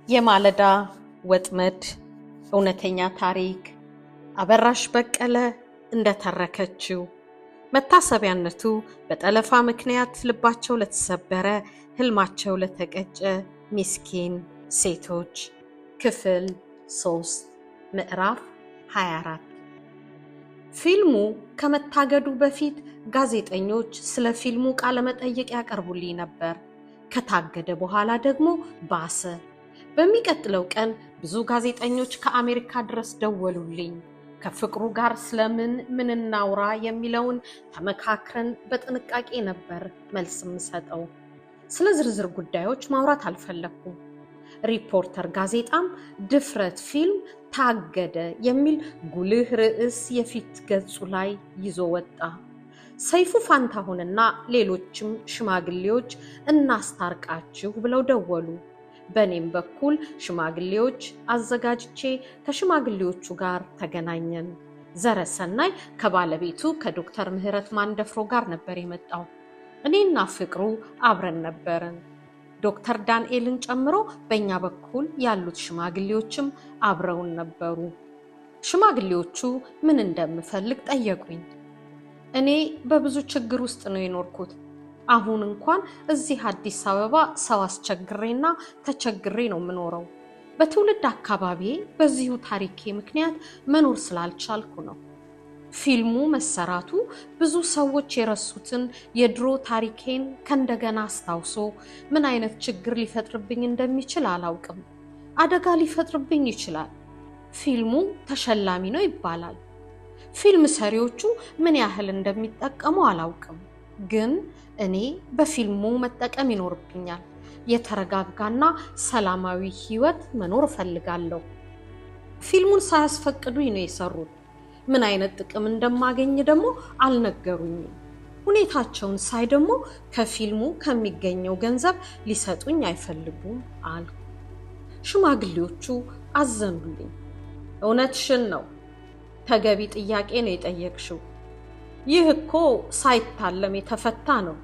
የማለዳ ወጥመድ እውነተኛ ታሪክ አበራሽ በቀለ እንደተረከችው መታሰቢያነቱ በጠለፋ ምክንያት ልባቸው ለተሰበረ ህልማቸው ለተቀጨ ምስኪን ሴቶች ክፍል 3 ምዕራፍ 24 ፊልሙ ከመታገዱ በፊት ጋዜጠኞች ስለ ፊልሙ ቃለ መጠይቅ ያቀርቡልኝ ነበር። ከታገደ በኋላ ደግሞ ባሰ። በሚቀጥለው ቀን ብዙ ጋዜጠኞች ከአሜሪካ ድረስ ደወሉልኝ። ከፍቅሩ ጋር ስለምን እናውራ የሚለውን ተመካክረን በጥንቃቄ ነበር መልስ የምሰጠው። ስለ ዝርዝር ጉዳዮች ማውራት አልፈለኩም። ሪፖርተር ጋዜጣም ድፍረት ፊልም ታገደ የሚል ጉልህ ርዕስ የፊት ገጹ ላይ ይዞ ወጣ። ሰይፉ ፋንታሁንና ሌሎችም ሽማግሌዎች እናስታርቃችሁ ብለው ደወሉ። በኔም በኩል ሽማግሌዎች አዘጋጅቼ ከሽማግሌዎቹ ጋር ተገናኘን። ዘረሰናይ ከባለቤቱ ከዶክተር ምህረት ማንደፍሮ ጋር ነበር የመጣው። እኔና ፍቅሩ አብረን ነበርን። ዶክተር ዳንኤልን ጨምሮ በእኛ በኩል ያሉት ሽማግሌዎችም አብረውን ነበሩ። ሽማግሌዎቹ ምን እንደምፈልግ ጠየቁኝ። እኔ በብዙ ችግር ውስጥ ነው የኖርኩት። አሁን እንኳን እዚህ አዲስ አበባ ሰው አስቸግሬና ተቸግሬ ነው የምኖረው። በትውልድ አካባቢዬ በዚሁ ታሪኬ ምክንያት መኖር ስላልቻልኩ ነው። ፊልሙ መሰራቱ ብዙ ሰዎች የረሱትን የድሮ ታሪኬን ከእንደገና አስታውሶ ምን አይነት ችግር ሊፈጥርብኝ እንደሚችል አላውቅም። አደጋ ሊፈጥርብኝ ይችላል። ፊልሙ ተሸላሚ ነው ይባላል። ፊልም ሰሪዎቹ ምን ያህል እንደሚጠቀሙ አላውቅም። ግን እኔ በፊልሙ መጠቀም ይኖርብኛል። የተረጋጋና ሰላማዊ ህይወት መኖር እፈልጋለሁ። ፊልሙን ሳያስፈቅዱኝ ነው የሰሩት። ምን አይነት ጥቅም እንደማገኝ ደግሞ አልነገሩኝም። ሁኔታቸውን ሳይ ደግሞ ከፊልሙ ከሚገኘው ገንዘብ ሊሰጡኝ አይፈልጉም አልኩ። ሽማግሌዎቹ አዘኑልኝ። እውነትሽን ነው፣ ተገቢ ጥያቄ ነው የጠየቅሽው። ይህ እኮ ሳይታለም የተፈታ ነው።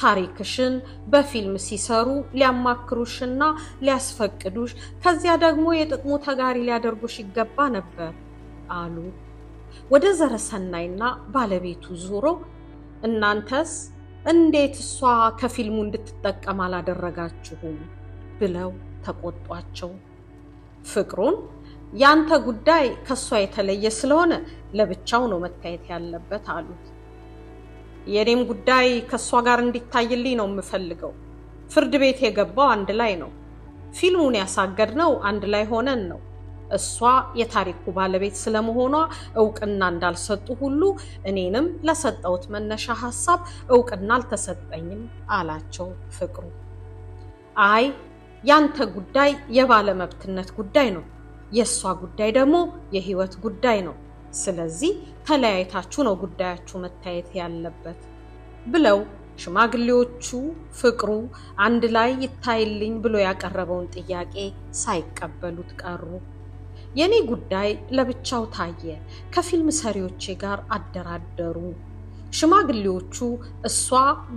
ታሪክሽን በፊልም ሲሰሩ ሊያማክሩሽና ሊያስፈቅዱሽ፣ ከዚያ ደግሞ የጥቅሙ ተጋሪ ሊያደርጉሽ ይገባ ነበር አሉ። ወደ ዘረሰናይና ባለቤቱ ዞሮ እናንተስ እንዴት እሷ ከፊልሙ እንድትጠቀም አላደረጋችሁም ብለው ተቆጧቸው። ፍቅሩን ያንተ ጉዳይ ከሷ የተለየ ስለሆነ ለብቻው ነው መታየት ያለበት አሉት። የኔም ጉዳይ ከሷ ጋር እንዲታይልኝ ነው የምፈልገው። ፍርድ ቤት የገባው አንድ ላይ ነው። ፊልሙን ያሳገድነው አንድ ላይ ሆነን ነው። እሷ የታሪኩ ባለቤት ስለመሆኗ እውቅና እንዳልሰጡ ሁሉ እኔንም ለሰጠውት መነሻ ሐሳብ እውቅና አልተሰጠኝም አላቸው ፍቅሩ። አይ ያንተ ጉዳይ የባለመብትነት ጉዳይ ነው፣ የእሷ ጉዳይ ደግሞ የህይወት ጉዳይ ነው። ስለዚህ ተለያይታችሁ ነው ጉዳያችሁ መታየት ያለበት ብለው ሽማግሌዎቹ ፍቅሩ አንድ ላይ ይታይልኝ ብሎ ያቀረበውን ጥያቄ ሳይቀበሉት ቀሩ። የኔ ጉዳይ ለብቻው ታየ። ከፊልም ሰሪዎቼ ጋር አደራደሩ። ሽማግሌዎቹ እሷ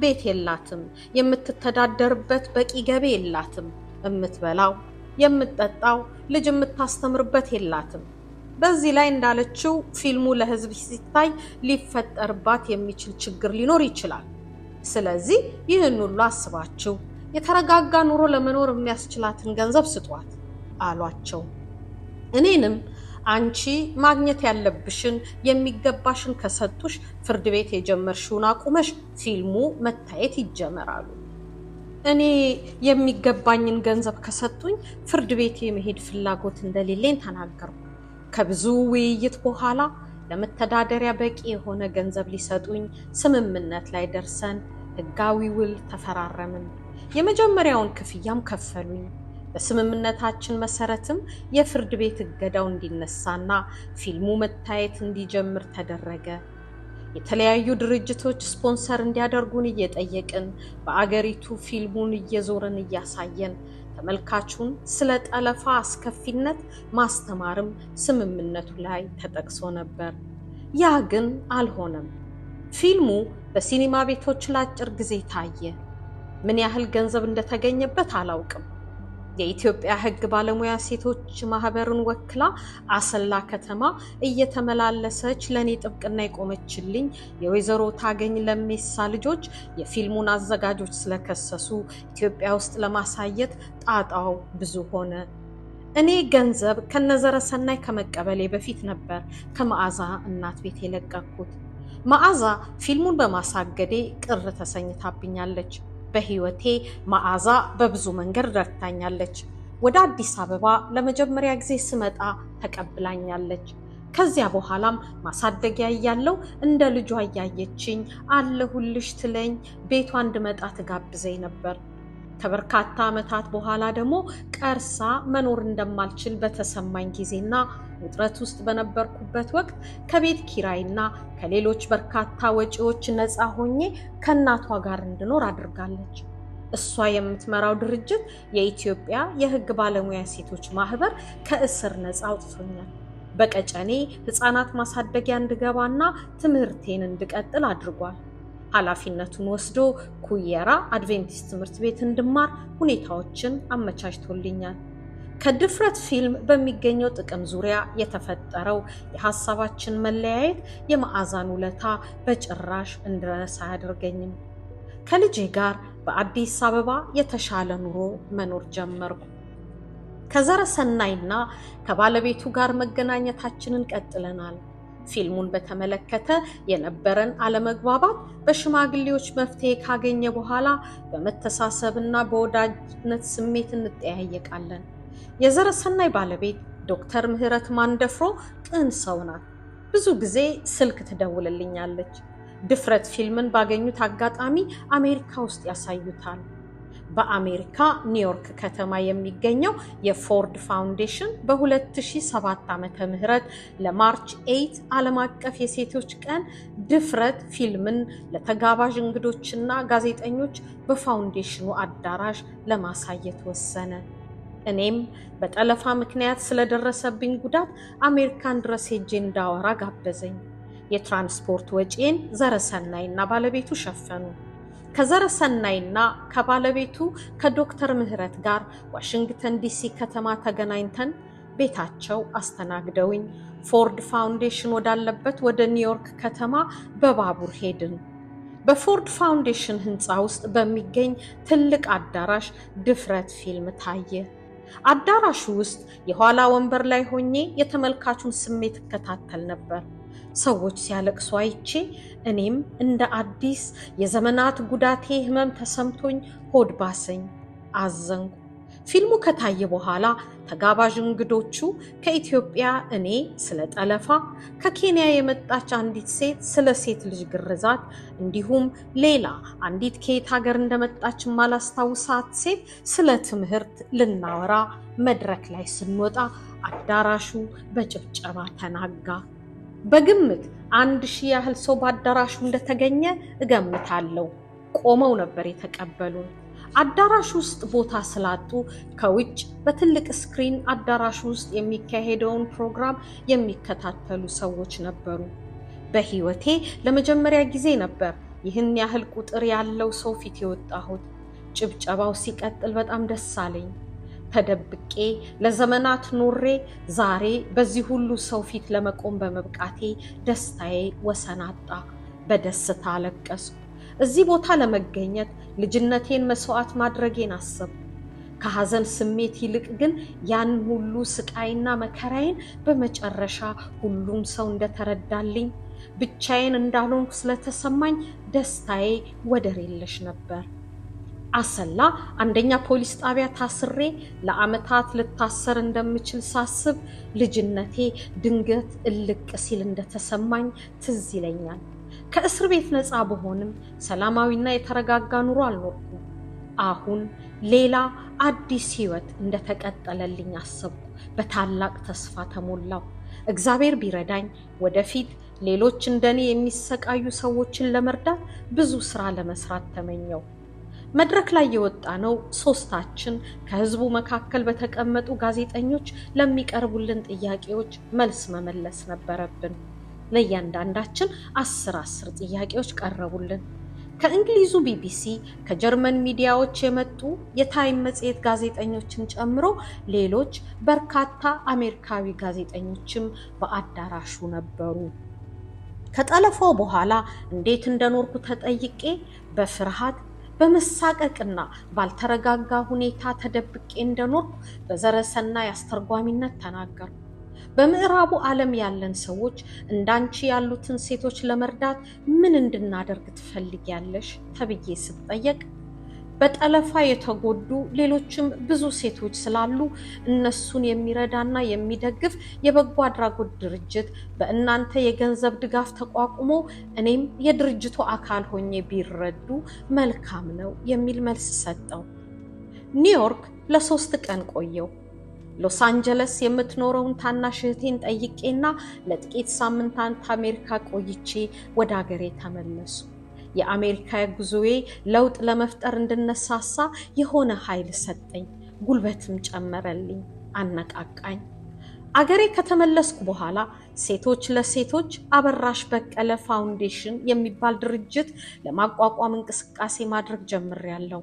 ቤት የላትም፣ የምትተዳደርበት በቂ ገቢ የላትም፣ የምትበላው የምትጠጣው ልጅ የምታስተምርበት የላትም። በዚህ ላይ እንዳለችው ፊልሙ ለህዝብ ሲታይ ሊፈጠርባት የሚችል ችግር ሊኖር ይችላል። ስለዚህ ይህን ሁሉ አስባችሁ የተረጋጋ ኑሮ ለመኖር የሚያስችላትን ገንዘብ ስጧት አሏቸው። እኔንም አንቺ ማግኘት ያለብሽን የሚገባሽን ከሰጡሽ ፍርድ ቤት የጀመርሽውን አቁመሽ ፊልሙ መታየት ይጀመራሉ። እኔ የሚገባኝን ገንዘብ ከሰጡኝ ፍርድ ቤት የመሄድ ፍላጎት እንደሌለኝ ተናገርኩ። ከብዙ ውይይት በኋላ ለመተዳደሪያ በቂ የሆነ ገንዘብ ሊሰጡኝ ስምምነት ላይ ደርሰን ህጋዊ ውል ተፈራረምን። የመጀመሪያውን ክፍያም ከፈሉኝ። በስምምነታችን መሰረትም የፍርድ ቤት እገዳው እንዲነሳና ፊልሙ መታየት እንዲጀምር ተደረገ። የተለያዩ ድርጅቶች ስፖንሰር እንዲያደርጉን እየጠየቅን በአገሪቱ ፊልሙን እየዞርን እያሳየን ተመልካቹን ስለ ጠለፋ አስከፊነት ማስተማርም ስምምነቱ ላይ ተጠቅሶ ነበር። ያ ግን አልሆነም። ፊልሙ በሲኒማ ቤቶች ለአጭር ጊዜ ታየ። ምን ያህል ገንዘብ እንደተገኘበት አላውቅም። የኢትዮጵያ ሕግ ባለሙያ ሴቶች ማህበርን ወክላ አሰላ ከተማ እየተመላለሰች ለኔ ጥብቅና የቆመችልኝ የወይዘሮ ታገኝ ለሜሳ ልጆች የፊልሙን አዘጋጆች ስለከሰሱ ኢትዮጵያ ውስጥ ለማሳየት ጣጣው ብዙ ሆነ። እኔ ገንዘብ ከነዘረሰናይ ከመቀበሌ በፊት ነበር ከመዓዛ እናት ቤት የለቀኩት። መዓዛ ፊልሙን በማሳገዴ ቅር ተሰኝታብኛለች። በህይወቴ መዓዛ በብዙ መንገድ ረድታኛለች። ወደ አዲስ አበባ ለመጀመሪያ ጊዜ ስመጣ ተቀብላኛለች። ከዚያ በኋላም ማሳደጊያ እያለው እንደ ልጇ እያየችኝ አለሁልሽ ትለኝ፣ ቤቷ እንድመጣ ትጋብዘኝ ነበር። ከበርካታ ዓመታት በኋላ ደግሞ ቀርሳ መኖር እንደማልችል በተሰማኝ ጊዜና ውጥረት ውስጥ በነበርኩበት ወቅት ከቤት ኪራይና ከሌሎች በርካታ ወጪዎች ነፃ ሆኜ ከእናቷ ጋር እንድኖር አድርጋለች። እሷ የምትመራው ድርጅት የኢትዮጵያ የሕግ ባለሙያ ሴቶች ማህበር ከእስር ነፃ አውጥቶኛል። በቀጨኔ ህፃናት ማሳደጊያ እንድገባና ትምህርቴን እንድቀጥል አድርጓል። ኃላፊነቱን ወስዶ ኩየራ አድቬንቲስት ትምህርት ቤት እንድማር ሁኔታዎችን አመቻችቶልኛል። ከድፍረት ፊልም በሚገኘው ጥቅም ዙሪያ የተፈጠረው የሐሳባችን መለያየት የመዓዛን ውለታ በጭራሽ እንድረሳ አያደርገኝም። ከልጄ ጋር በአዲስ አበባ የተሻለ ኑሮ መኖር ጀመርኩ። ከዘረሰናይና ከባለቤቱ ጋር መገናኘታችንን ቀጥለናል። ፊልሙን በተመለከተ የነበረን አለመግባባት በሽማግሌዎች መፍትሄ ካገኘ በኋላ በመተሳሰብና በወዳጅነት ስሜት እንጠያየቃለን። የዘረሰናይ ባለቤት ዶክተር ምህረት ማንደፍሮ ቅን ሰው ናት። ብዙ ጊዜ ስልክ ትደውልልኛለች። ድፍረት ፊልምን ባገኙት አጋጣሚ አሜሪካ ውስጥ ያሳዩታል። በአሜሪካ ኒውዮርክ ከተማ የሚገኘው የፎርድ ፋውንዴሽን በ2007 ዓመተ ምህረት ለማርች 8 ዓለም አቀፍ የሴቶች ቀን ድፍረት ፊልምን ለተጋባዥ እንግዶችና ጋዜጠኞች በፋውንዴሽኑ አዳራሽ ለማሳየት ወሰነ። እኔም በጠለፋ ምክንያት ስለደረሰብኝ ጉዳት አሜሪካን ድረስ ሄጄ እንዳወራ ጋበዘኝ። የትራንስፖርት ወጪን ዘረሰናይና ባለቤቱ ሸፈኑ። ከዘረሰናይና ከባለቤቱ ከዶክተር ምህረት ጋር ዋሽንግተን ዲሲ ከተማ ተገናኝተን ቤታቸው አስተናግደውኝ ፎርድ ፋውንዴሽን ወዳለበት ወደ ኒውዮርክ ከተማ በባቡር ሄድን። በፎርድ ፋውንዴሽን ህንፃ ውስጥ በሚገኝ ትልቅ አዳራሽ ድፍረት ፊልም ታየ። አዳራሹ ውስጥ የኋላ ወንበር ላይ ሆኜ የተመልካቹን ስሜት እከታተል ነበር። ሰዎች ሲያለቅሱ አይቼ እኔም እንደ አዲስ የዘመናት ጉዳቴ ህመም ተሰምቶኝ ሆድ ባሰኝ፣ አዘንኩ። ፊልሙ ከታየ በኋላ ተጋባዥ እንግዶቹ ከኢትዮጵያ እኔ ስለ ጠለፋ፣ ከኬንያ የመጣች አንዲት ሴት ስለ ሴት ልጅ ግርዛት፣ እንዲሁም ሌላ አንዲት ከየት ሀገር እንደመጣች ማላስታውሳት ሴት ስለ ትምህርት ልናወራ መድረክ ላይ ስንወጣ አዳራሹ በጭብጨባ ተናጋ። በግምት 1000 ያህል ሰው በአዳራሹ እንደተገኘ እገምታለሁ። ቆመው ነበር የተቀበሉን። አዳራሹ ውስጥ ቦታ ስላጡ ከውጭ በትልቅ ስክሪን አዳራሹ ውስጥ የሚካሄደውን ፕሮግራም የሚከታተሉ ሰዎች ነበሩ። በህይወቴ ለመጀመሪያ ጊዜ ነበር ይህን ያህል ቁጥር ያለው ሰው ፊት የወጣሁት። ጭብጨባው ሲቀጥል በጣም ደስ አለኝ። ተደብቄ ለዘመናት ኖሬ ዛሬ በዚህ ሁሉ ሰው ፊት ለመቆም በመብቃቴ ደስታዬ ወሰን አጣ። በደስታ አለቀስኩ። እዚህ ቦታ ለመገኘት ልጅነቴን መስዋዕት ማድረጌን አሰብኩ። ከሐዘን ስሜት ይልቅ ግን ያን ሁሉ ስቃይና መከራዬን በመጨረሻ ሁሉም ሰው እንደተረዳልኝ፣ ብቻዬን እንዳልሆንኩ ስለተሰማኝ ደስታዬ ወደር የለሽ ነበር። አሰላ አንደኛ ፖሊስ ጣቢያ ታስሬ ለዓመታት ልታሰር እንደምችል ሳስብ ልጅነቴ ድንገት እልቅ ሲል እንደተሰማኝ ትዝ ይለኛል። ከእስር ቤት ነፃ በሆንም ሰላማዊና የተረጋጋ ኑሮ አልኖርኩም። አሁን ሌላ አዲስ ህይወት እንደተቀጠለልኝ አሰብኩ። በታላቅ ተስፋ ተሞላው። እግዚአብሔር ቢረዳኝ ወደፊት ሌሎች እንደኔ የሚሰቃዩ ሰዎችን ለመርዳት ብዙ ስራ ለመስራት ተመኘው። መድረክ ላይ የወጣ ነው ሶስታችን ከህዝቡ መካከል በተቀመጡ ጋዜጠኞች ለሚቀርቡልን ጥያቄዎች መልስ መመለስ ነበረብን። ለእያንዳንዳችን 10 ጥያቄዎች ቀረቡልን። ከእንግሊዙ ቢቢሲ፣ ከጀርመን ሚዲያዎች የመጡ የታይም መጽሔት ጋዜጠኞችን ጨምሮ ሌሎች በርካታ አሜሪካዊ ጋዜጠኞችም በአዳራሹ ነበሩ። ከጠለፋው በኋላ እንዴት እንደኖርኩ ተጠይቄ በፍርሃት በመሳቀቅና ባልተረጋጋ ሁኔታ ተደብቄ እንደኖርኩ በዘረሰናይ አስተርጓሚነት ተናገርኩ። በምዕራቡ ዓለም ያለን ሰዎች እንዳንቺ ያሉትን ሴቶች ለመርዳት ምን እንድናደርግ ትፈልጊያለሽ ተብዬ ስጠየቅ በጠለፋ የተጎዱ ሌሎችም ብዙ ሴቶች ስላሉ እነሱን የሚረዳና የሚደግፍ የበጎ አድራጎት ድርጅት በእናንተ የገንዘብ ድጋፍ ተቋቁሞ እኔም የድርጅቱ አካል ሆኜ ቢረዱ መልካም ነው የሚል መልስ ሰጠው። ኒውዮርክ ለ3 ቀን ቆየው። ሎስ አንጀለስ የምትኖረውን ታናሽ እህቴን ጠይቄና ለጥቂት ሳምንታት አሜሪካ ቆይቼ ወደ አገሬ ተመለሱ። የአሜሪካ ጉዞዬ ለውጥ ለመፍጠር እንድነሳሳ የሆነ ኃይል ሰጠኝ፣ ጉልበትም ጨመረልኝ፣ አነቃቃኝ። አገሬ ከተመለስኩ በኋላ ሴቶች ለሴቶች አበራሽ በቀለ ፋውንዴሽን የሚባል ድርጅት ለማቋቋም እንቅስቃሴ ማድረግ ጀምሬያለሁ።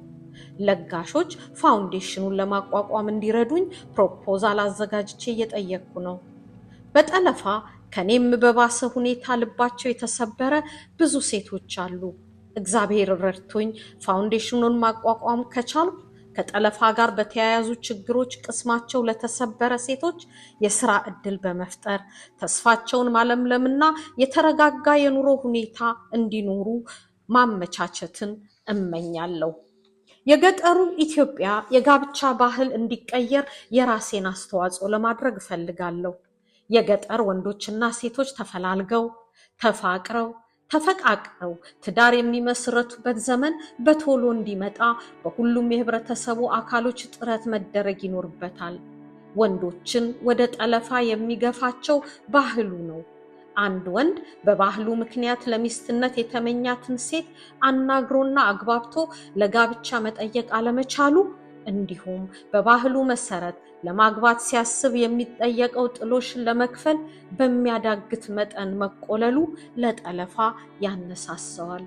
ለጋሾች ፋውንዴሽኑን ለማቋቋም እንዲረዱኝ ፕሮፖዛል አዘጋጅቼ እየጠየቅኩ ነው። በጠለፋ ከኔም በባሰ ሁኔታ ልባቸው የተሰበረ ብዙ ሴቶች አሉ። እግዚአብሔር ረድቶኝ ፋውንዴሽኑን ማቋቋም ከቻልኩ ከጠለፋ ጋር በተያያዙ ችግሮች ቅስማቸው ለተሰበረ ሴቶች የሥራ ዕድል በመፍጠር ተስፋቸውን ማለምለምና የተረጋጋ የኑሮ ሁኔታ እንዲኖሩ ማመቻቸትን እመኛለሁ። የገጠሩ ኢትዮጵያ የጋብቻ ባህል እንዲቀየር የራሴን አስተዋጽኦ ለማድረግ እፈልጋለሁ። የገጠር ወንዶችና ሴቶች ተፈላልገው ተፋቅረው ተፈቃቅረው ትዳር የሚመስረቱበት ዘመን በቶሎ እንዲመጣ በሁሉም የህብረተሰቡ አካሎች ጥረት መደረግ ይኖርበታል። ወንዶችን ወደ ጠለፋ የሚገፋቸው ባህሉ ነው። አንድ ወንድ በባህሉ ምክንያት ለሚስትነት የተመኛትን ሴት አናግሮና አግባብቶ ለጋብቻ መጠየቅ አለመቻሉ፣ እንዲሁም በባህሉ መሰረት ለማግባት ሲያስብ የሚጠየቀው ጥሎሽን ለመክፈል በሚያዳግት መጠን መቆለሉ ለጠለፋ ያነሳሰዋል።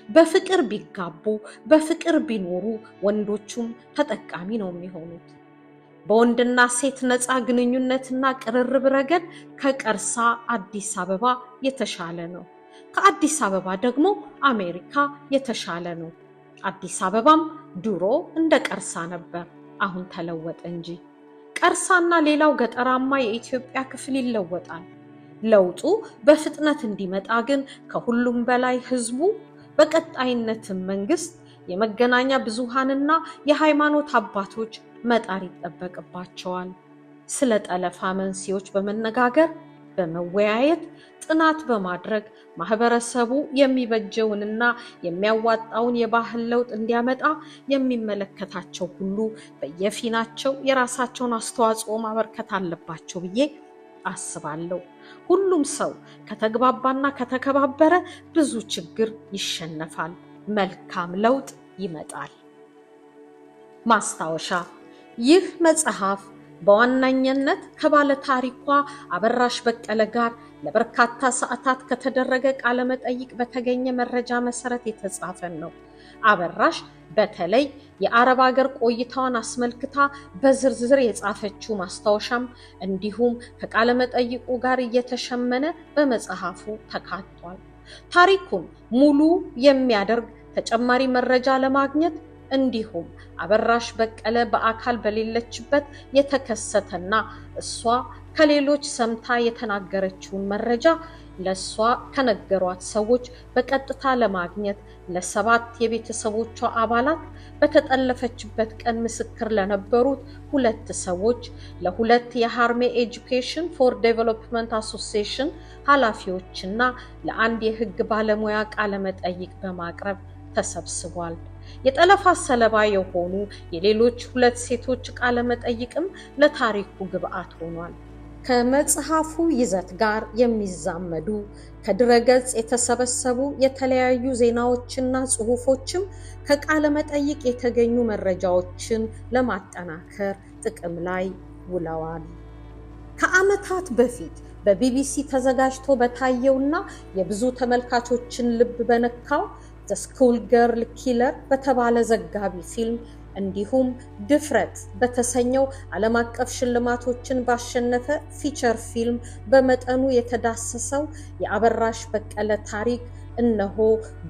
በፍቅር ቢጋቡ በፍቅር ቢኖሩ ወንዶቹም ተጠቃሚ ነው የሚሆኑት። በወንድና ሴት ነፃ ግንኙነትና ቅርርብ ረገድ ከቀርሳ አዲስ አበባ የተሻለ ነው። ከአዲስ አበባ ደግሞ አሜሪካ የተሻለ ነው። አዲስ አበባም ድሮ እንደ ቀርሳ ነበር፣ አሁን ተለወጠ እንጂ። ቀርሳና ሌላው ገጠራማ የኢትዮጵያ ክፍል ይለወጣል። ለውጡ በፍጥነት እንዲመጣ ግን ከሁሉም በላይ ህዝቡ፣ በቀጣይነትም መንግስት፣ የመገናኛ ብዙሃንና የሃይማኖት አባቶች መጣር ይጠበቅባቸዋል። ስለ ጠለፋ መንስኤዎች በመነጋገር በመወያየት ጥናት በማድረግ ማህበረሰቡ የሚበጀውንና የሚያዋጣውን የባህል ለውጥ እንዲያመጣ የሚመለከታቸው ሁሉ በየፊናቸው የራሳቸውን አስተዋጽኦ ማበርከት አለባቸው ብዬ አስባለሁ። ሁሉም ሰው ከተግባባና ከተከባበረ ብዙ ችግር ይሸነፋል፣ መልካም ለውጥ ይመጣል። ማስታወሻ፣ ይህ መጽሐፍ በዋናኝነት ከባለ ታሪኳ አበራሽ በቀለ ጋር ለበርካታ ሰዓታት ከተደረገ ቃለ መጠይቅ በተገኘ መረጃ መሰረት የተጻፈ ነው። አበራሽ በተለይ የአረብ ሀገር ቆይታዋን አስመልክታ በዝርዝር የጻፈችው ማስታወሻም እንዲሁም ከቃለ መጠይቁ ጋር እየተሸመነ በመጽሐፉ ተካቷል። ታሪኩን ሙሉ የሚያደርግ ተጨማሪ መረጃ ለማግኘት እንዲሁም አበራሽ በቀለ በአካል በሌለችበት የተከሰተና እሷ ከሌሎች ሰምታ የተናገረችውን መረጃ ለሷ ከነገሯት ሰዎች በቀጥታ ለማግኘት ለ7 የቤተሰቦቿ አባላት፣ በተጠለፈችበት ቀን ምስክር ለነበሩት 2 ሰዎች፣ ለ2 የሃርሜ ኤጁኬሽን ፎር ዴቨሎፕመንት አሶሲዬሽን ኃላፊዎችና ለ1 የህግ ባለሙያ ቃለ መጠይቅ በማቅረብ ተሰብስቧል። የጠለፋ ሰለባ የሆኑ የሌሎች 2 ሴቶች ቃለ መጠይቅም ለታሪኩ ግብዓት ሆኗል። ከመጽሐፉ ይዘት ጋር የሚዛመዱ ከድረገጽ የተሰበሰቡ የተለያዩ ዜናዎችና ጽሑፎችም ከቃለ መጠይቅ የተገኙ መረጃዎችን ለማጠናከር ጥቅም ላይ ውለዋል። ከዓመታት በፊት በቢቢሲ ተዘጋጅቶ በታየውና የብዙ ተመልካቾችን ልብ በነካው ዘ ስኩል ገርል ኪለር በተባለ ዘጋቢ ፊልም እንዲሁም ድፍረት በተሰኘው ዓለም አቀፍ ሽልማቶችን ባሸነፈ ፊቸር ፊልም በመጠኑ የተዳሰሰው የአበራሽ በቀለ ታሪክ እነሆ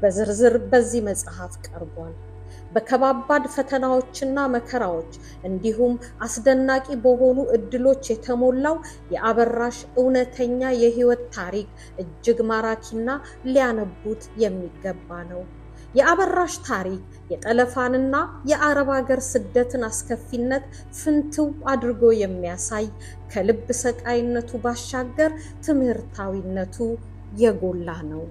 በዝርዝር በዚህ መጽሐፍ ቀርቧል። በከባባድ ፈተናዎችና መከራዎች እንዲሁም አስደናቂ በሆኑ እድሎች የተሞላው የአበራሽ እውነተኛ የህይወት ታሪክ እጅግ ማራኪና ሊያነቡት የሚገባ ነው። የአበራሽ ታሪክ የጠለፋንና የአረብ ሀገር ስደትን አስከፊነት ፍንትው አድርጎ የሚያሳይ ከልብ ሰቃይነቱ ባሻገር ትምህርታዊነቱ የጎላ ነው።